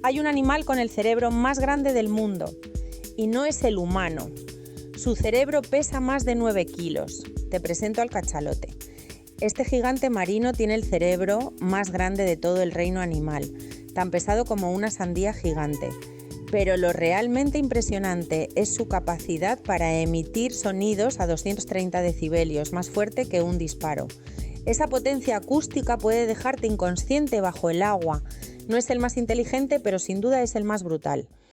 Hay un animal con el cerebro más grande del mundo y no es el humano. Su cerebro pesa más de 9 kilos. Te presento al cachalote. Este gigante marino tiene el cerebro más grande de todo el reino animal, tan pesado como una sandía gigante. Pero lo realmente impresionante es su capacidad para emitir sonidos a 230 decibelios, más fuerte que un disparo. Esa potencia acústica puede dejarte inconsciente bajo el agua. No es el más inteligente, pero sin duda es el más brutal.